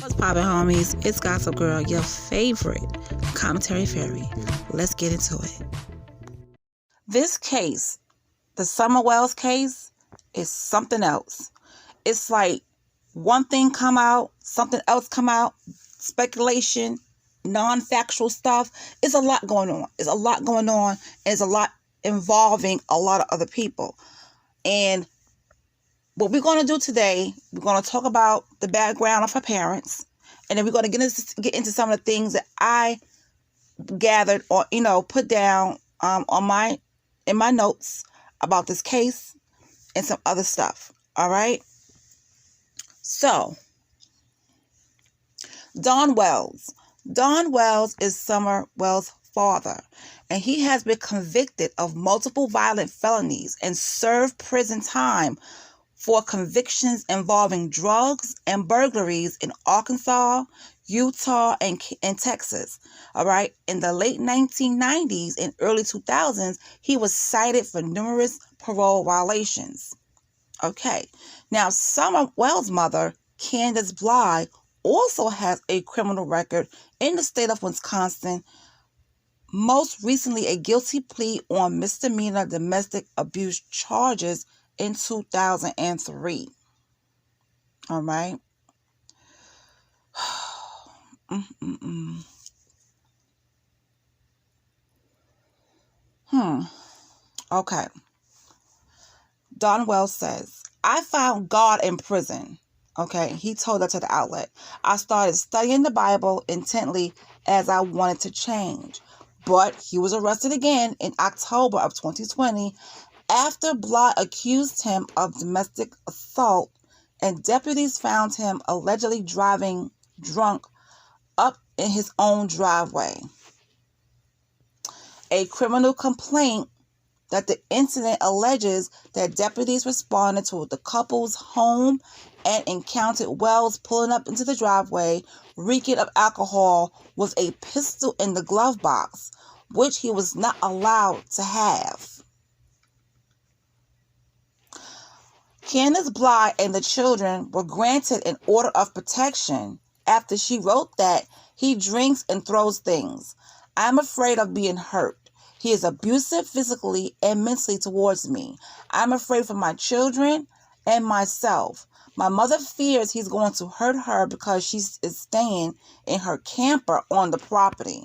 What's poppin', homies? It's Gossip Girl, your favorite commentary fairy. Let's get into it. This case, the Summer Wells case, is something else. It's like one thing come out, something else come out, speculation, non-factual stuff. It's a lot going on. It's a lot going on, and it's a lot involving a lot of other people. And what we're going to do today, we're going to talk about the background of her parents, and then we're going to get into some of the things that I gathered or put down in my notes about this case and some other stuff. All right. So, Don Wells. Don Wells is Summer Wells' father, and he has been convicted of multiple violent felonies and served prison time for convictions involving drugs and burglaries in Arkansas, Utah, and Texas. All right. In the late 1990s and early 2000s, he was cited for numerous parole violations. Okay. Now, Summer Wells' mother, Candus Bly, also has a criminal record in the state of Wisconsin, most recently a guilty plea on misdemeanor domestic abuse charges in 2003. All right. Okay. Don Wells says, I found God in prison. Okay. He told that to the outlet. I started studying the Bible intently as I wanted to change. But he was arrested again in October of 2020 after Bly accused him of domestic assault, and deputies found him allegedly driving drunk up in his own driveway. A criminal complaint that the incident alleges that deputies responded to the couple's home and encountered Wells pulling up into the driveway, reeking of alcohol with a pistol in the glove box, which he was not allowed to have. Candus Bly and the children were granted an order of protection after she wrote that he drinks and throws things. I'm afraid of being hurt. He is abusive physically and mentally towards me. I'm afraid for my children and myself. My mother fears he's going to hurt her because she is staying in her camper on the property.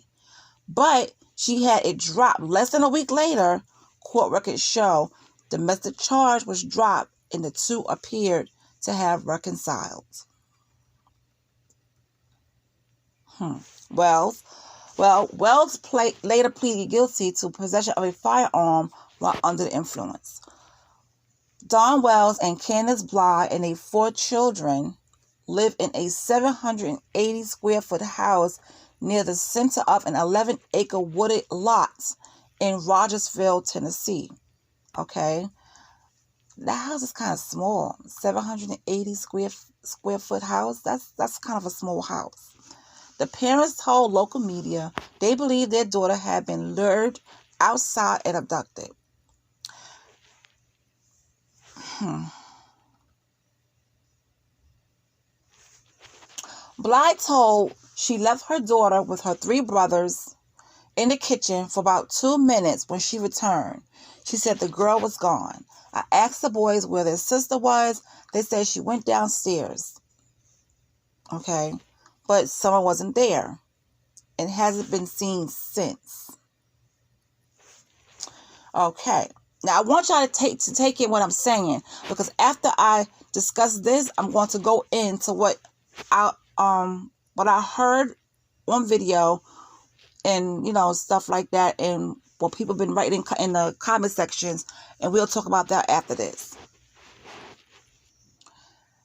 But she had it dropped less than a week later. Court records show domestic charge was dropped and the two appeared to have reconciled. Wells later pleaded guilty to possession of a firearm while under the influence. Don Wells and Candus Bly and their 4 children live in a 780 square foot house near the center of an 11-acre wooded lot in Rogersville, Tennessee. Okay. That house is kind of small. 780 square foot house. That's kind of a small house. The parents told local media they believed their daughter had been lured outside and abducted. Bly told she left her daughter with her 3 brothers in the kitchen for about 2 minutes when she returned. She said the girl was gone. I asked the boys where their sister was. They said she went downstairs. Okay. But Summer wasn't there and hasn't been seen since. Okay. Now, I want y'all to take in what I'm saying, because after I discuss this, I'm going to go into what I heard on video and, stuff like that, and what people have been writing in the comment sections, and we'll talk about that after this.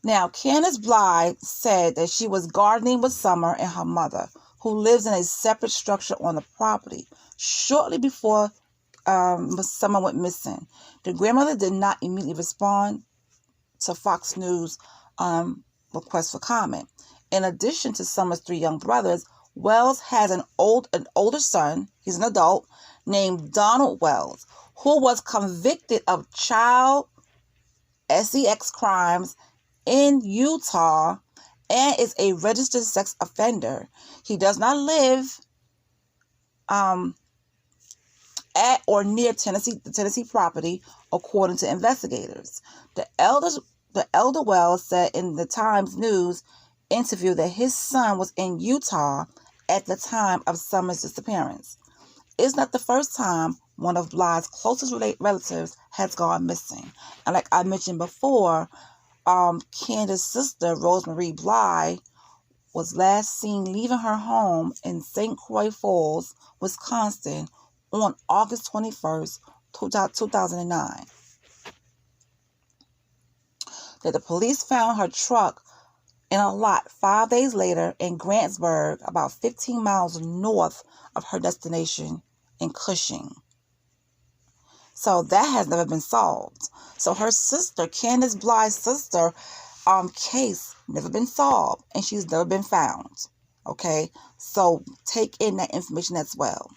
Now, Candus Bly said that she was gardening with Summer and her mother, who lives in a separate structure on the property, shortly before Summer went missing. The grandmother did not immediately respond to Fox News request for comment. In addition to Summer's 3 young brothers, Wells has an older son, he's an adult, named Donald Wells, who was convicted of child sex crimes in Utah and is a registered sex offender. He does not live at or near the Tennessee property, according to investigators. The elder Wells said in the Times News interview that his son was in Utah at the time of Summer's disappearance. It's not the first time one of Bly's closest relatives has gone missing. And like I mentioned before, Candus' sister, Rosemary Bly, was last seen leaving her home in St. Croix Falls, Wisconsin on August 21st, 2009. That the police found her truck in a lot 5 days later in Grantsburg, about 15 miles north of her destination in Cushing. So that has never been solved. So her sister, Candus Bly's sister, case never been solved, and she's never been found. Okay, so take in that information as well.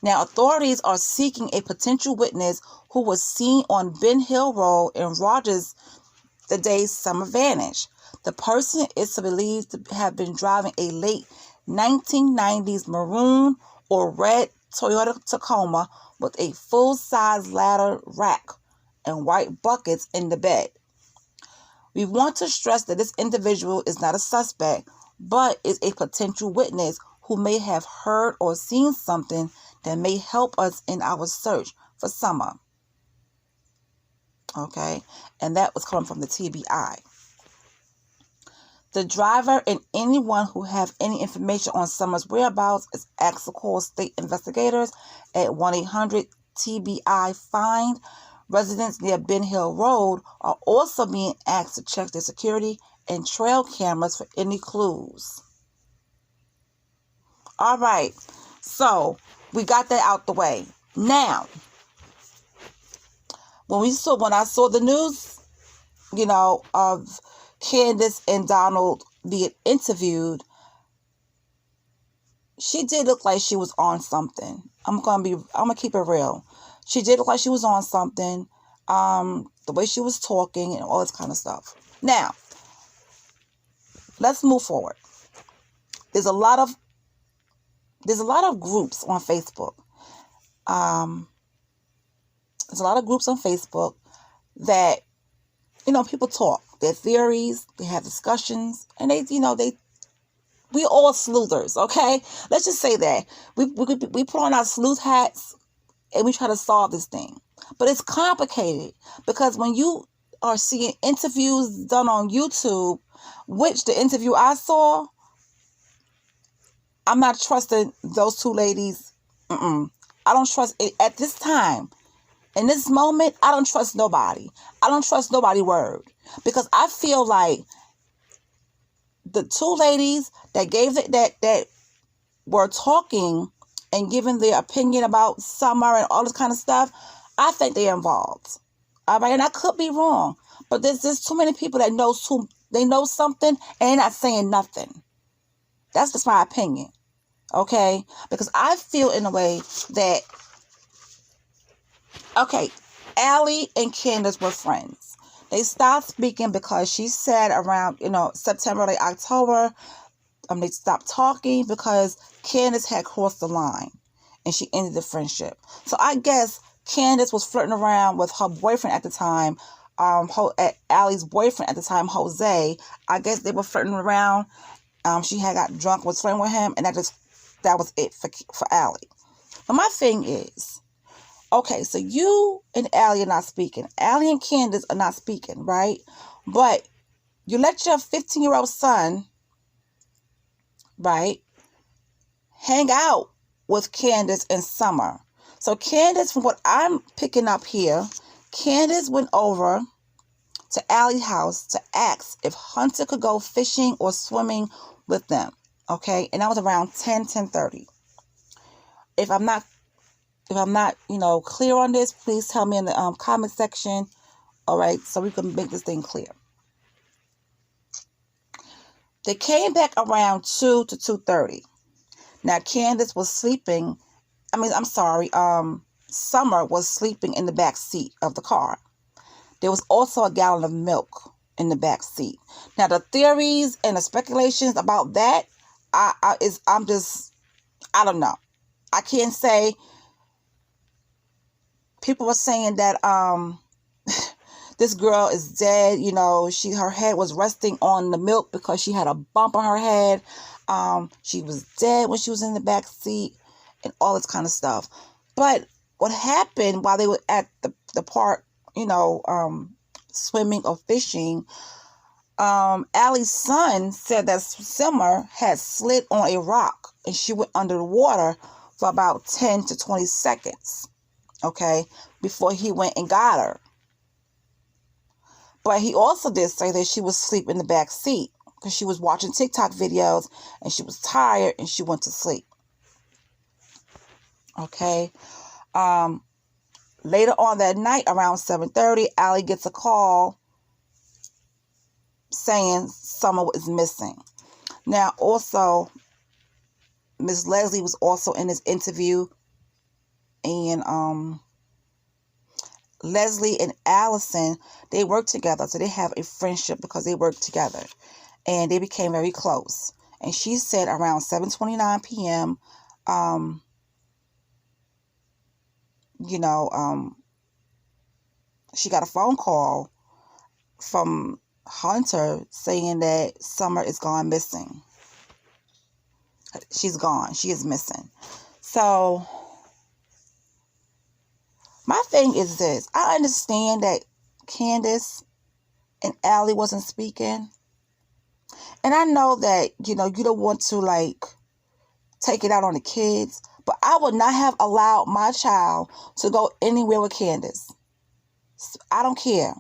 Now, authorities are seeking a potential witness who was seen on Ben Hill Road in Rogers the day Summer vanished. The person is believed to have been driving a late 1990s maroon or red Toyota Tacoma with a full-size ladder rack and white buckets in the bed. We want to stress that this individual is not a suspect, but is a potential witness who may have heard or seen something that may help us in our search for Summer. Okay, and that was coming from the TBI. The driver and anyone who have any information on Summer's whereabouts is asked to call state investigators at 1-800-TBI-FIND. Residents near Ben Hill Road are also being asked to check their security and trail cameras for any clues. All right, so we got that out the way. Now, when I saw the news, of Candus and Donald being interviewed, she did look like she was on something. I'm gonna keep it real. She did look like she was on something. The way she was talking and all this kind of stuff. Now, let's move forward. There's a lot of groups on Facebook. There's a lot of groups on Facebook that, people talk their theories, they have discussions, and we all sleuthers, okay? Let's just say that. We put on our sleuth hats and we try to solve this thing. But it's complicated because when you are seeing interviews done on YouTube, which the interview I saw, I'm not trusting those two ladies. I don't trust it at this time. In this moment, I don't trust nobody. I don't trust nobody's word. Because I feel like the two ladies that that were talking and giving their opinion about Summer and all this kind of stuff, I think they're involved. All right, and I could be wrong. But there's too many people that know something and they're not saying nothing. That's just my opinion. Okay? Because I feel in a way that, okay, Allie and Candus were friends. They stopped speaking because she said around, September, late October, they stopped talking because Candus had crossed the line and she ended the friendship. So I guess Candus was flirting around with her boyfriend at the time, Allie's boyfriend at the time, Jose. I guess they were flirting around. She had got drunk, was flirting with him, and that was it for Allie. But my thing is, okay, so you and Allie are not speaking. Allie and Candus are not speaking, right? But you let your 15-year-old son, right, hang out with Candus and Summer. So Candus, from what I'm picking up here, Candus went over to Allie's house to ask if Hunter could go fishing or swimming with them. Okay, and that was around 10:30. If I'm not, clear on this, please tell me in the comment section. All right, so we can make this thing clear. They came back around 2 to 2:30. Now Candus was sleeping. Allie's Summer was sleeping in the back seat of the car. There was also a gallon of milk in the back seat. Now, the theories and the speculations about that, I don't know. I can't say. People were saying that this girl is dead. You know, her head was resting on the milk because she had a bump on her head. She was dead when she was in the back seat and all this kind of stuff. But what happened while they were at the park, swimming or fishing, Allie's son said that Summer had slid on a rock and she went under the water for about 10 to 20 seconds, okay, before he went and got her. But he also did say that she was asleep in the back seat because she was watching TikTok videos and she was tired and she went to sleep. Okay. Later on that night, around 7:30, Allie gets a call saying Summer is missing. Now, also, Miss Leslie was also in this interview, and Leslie and Allison, they work together, so they have a friendship because they work together, and they became very close. And she said around 7:29 p.m., she got a phone call from Hunter saying that Summer is gone missing. She's gone. She is missing. So my thing is this. I understand that Candus and Allie wasn't speaking. And I know that, you don't want to, take it out on the kids. But I would not have allowed my child to go anywhere with Candus. I don't care.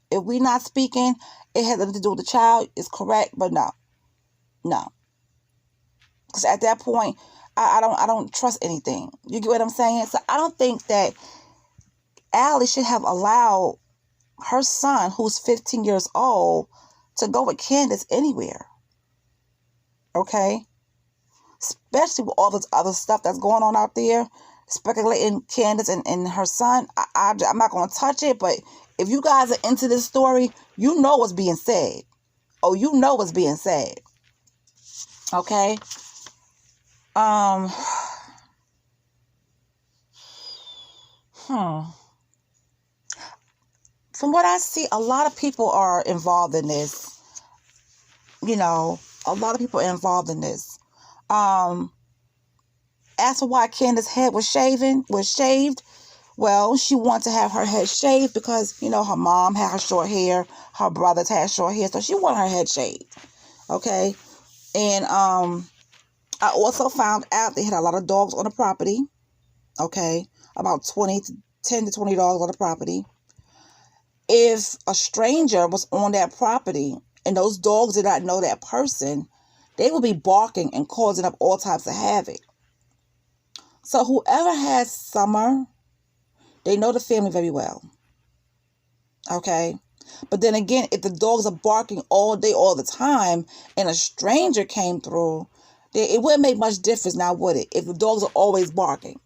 If we're not speaking, it has nothing to do with the child. It's correct, but no. Because at that point, I don't trust anything. You get what I'm saying? So I don't think that Allie should have allowed her son, who's 15 years old, to go with Candus anywhere. Okay? Especially with all this other stuff that's going on out there, speculating Candus and her son. I'm not going to touch it, but if you guys are into this story, you know what's being said. Oh, you know what's being said. Okay? From what I see, a lot of people are involved in this. A lot of people are involved in this. As for why Candus' head was shaved, well, she wanted to have her head shaved because, her mom had her short hair, her brothers had short hair, so she wanted her head shaved. Okay? And I also found out they had a lot of dogs on the property. Okay? About 10 to 20 dogs on the property. If a stranger was on that property and those dogs did not know that person, they would be barking and causing up all types of havoc. So whoever has Summer, they know the family very well. Okay? But then again, if the dogs are barking all day, all the time, and a stranger came through, it wouldn't make much difference now, would it? If the dogs are always barking.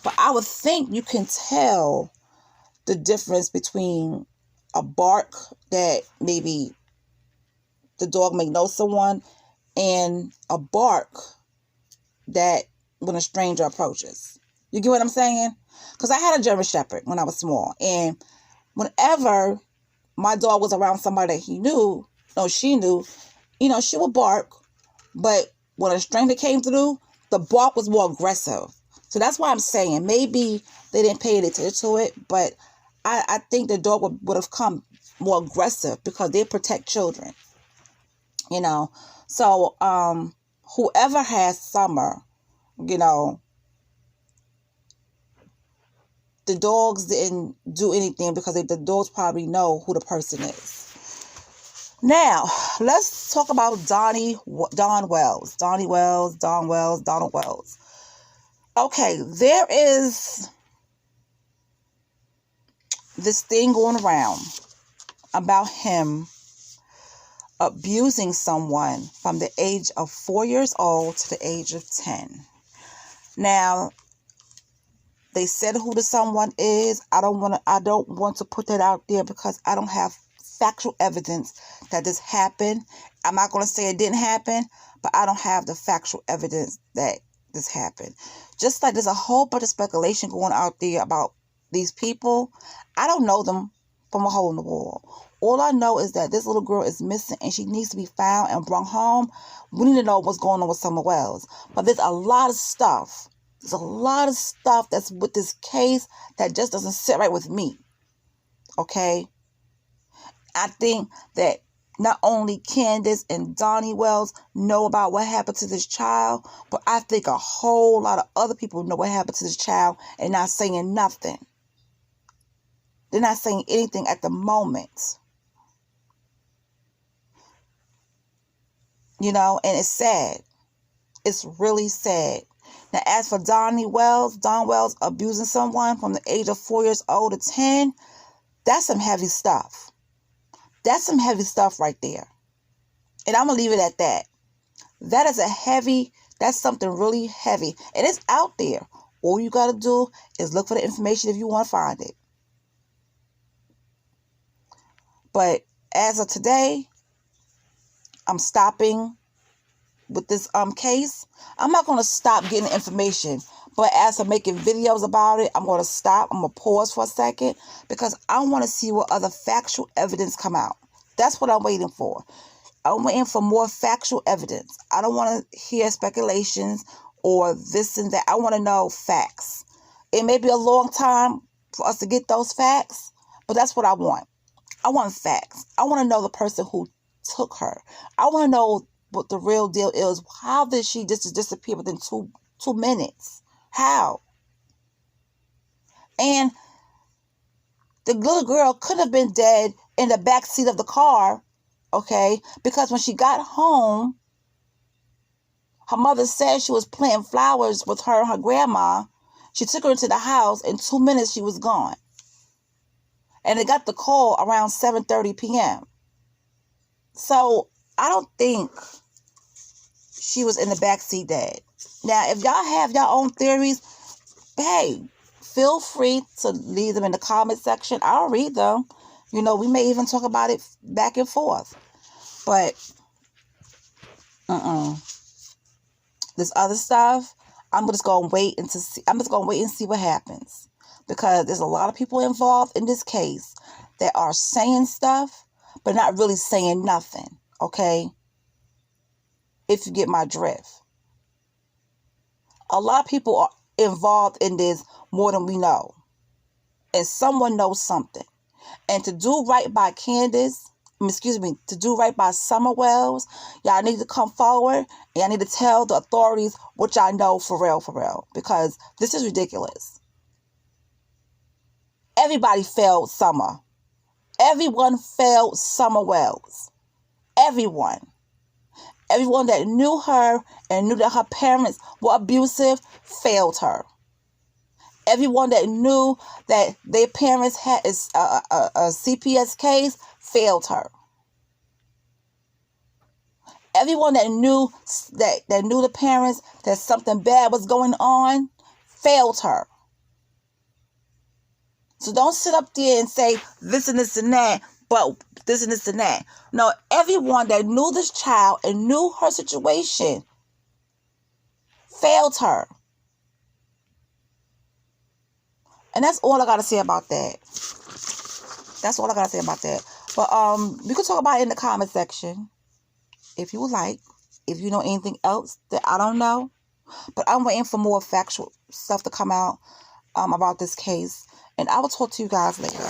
But I would think you can tell the difference between a bark that maybe the dog may know someone and a bark that when a stranger approaches. You get what I'm saying? Because I had a German Shepherd when I was small. And whenever my dog was around somebody that she knew, she would bark. But when a stranger came through, the bark was more aggressive. So that's why I'm saying maybe they didn't pay attention to it. But I think the dog would have come more aggressive because they protect children. So whoever has Summer, the dogs didn't do anything because the dogs probably know who the person is. Now, let's talk about Donald Wells. Okay, there is this thing going around about him abusing someone from the age of 4 years old to the age of 10. Now, They said who the someone is. I don't want to put that out there because I don't have factual evidence that this happened. I'm not going to say it didn't happen, but I don't have the factual evidence that this happened. Just like there's a whole bunch of speculation going out there about these people. I don't know them from a hole in the wall. All I know is that this little girl is missing and she needs to be found and brought home. We need to know what's going on with Summer Wells. But there's a lot of stuff. There's a lot of stuff that's with this case that just doesn't sit right with me. Okay? I think that not only Candus and Donnie Wells know about what happened to this child, but I think a whole lot of other people know what happened to this child and not saying nothing. They're not saying anything at the moment. You know, and it's sad. It's really sad. Now, as for Don Wells abusing someone from the age of 4 years old to 10, that's some heavy stuff. That's some heavy stuff right there. And I'm going to leave it at that. That's something really heavy. And it's out there. All you got to do is look for the information if you want to find it. But as of today, I'm stopping with this case. I'm not going to stop getting information. But as I'm making videos about it, I'm going to stop. I'm going to pause for a second because I want to see what other factual evidence come out. That's what I'm waiting for. I'm waiting for more factual evidence. I don't want to hear speculations or this and that. I want to know facts. It may be a long time for us to get those facts, but that's what I want. I want facts. I want to know the person who took her. I want to know what the real deal is. How did she just disappear within two minutes? How? And the little girl could have been dead in the back seat of the car, okay? Because when she got home, her mother said she was planting flowers with her and her grandma. She took her into the house. In 2 minutes, she was gone. And they got the call around 7:30 p.m. So I don't think she was in the backseat dead. Now, if y'all have your own theories, hey, feel free to leave them in the comment section. I'll read them. You know, we may even talk about it back and forth. But, this other stuff, I'm just going to wait and see what happens. Because there's a lot of people involved in this case that are saying stuff, but not really saying nothing, okay? If you get my drift. A lot of people are involved in this more than we know. And someone knows something. And to do right by to do right by Summer Wells, y'all need to come forward and y'all need to tell the authorities what y'all know for real. Because this is ridiculous. Everybody failed Summer. Everyone failed Summer Wells. Everyone. Everyone that knew her and knew that her parents were abusive failed her. Everyone that knew that their parents had a CPS case failed her. Everyone that knew the parents that something bad was going on failed her. So don't sit up there and say this and this and that, but this and this and that. No, everyone that knew this child and knew her situation failed her. And that's all I got to say about that. That's all I got to say about that. But we could talk about it in the comment section if you would like. If you know anything else that I don't know. But I'm waiting for more factual stuff to come out about this case. And I will talk to you guys later.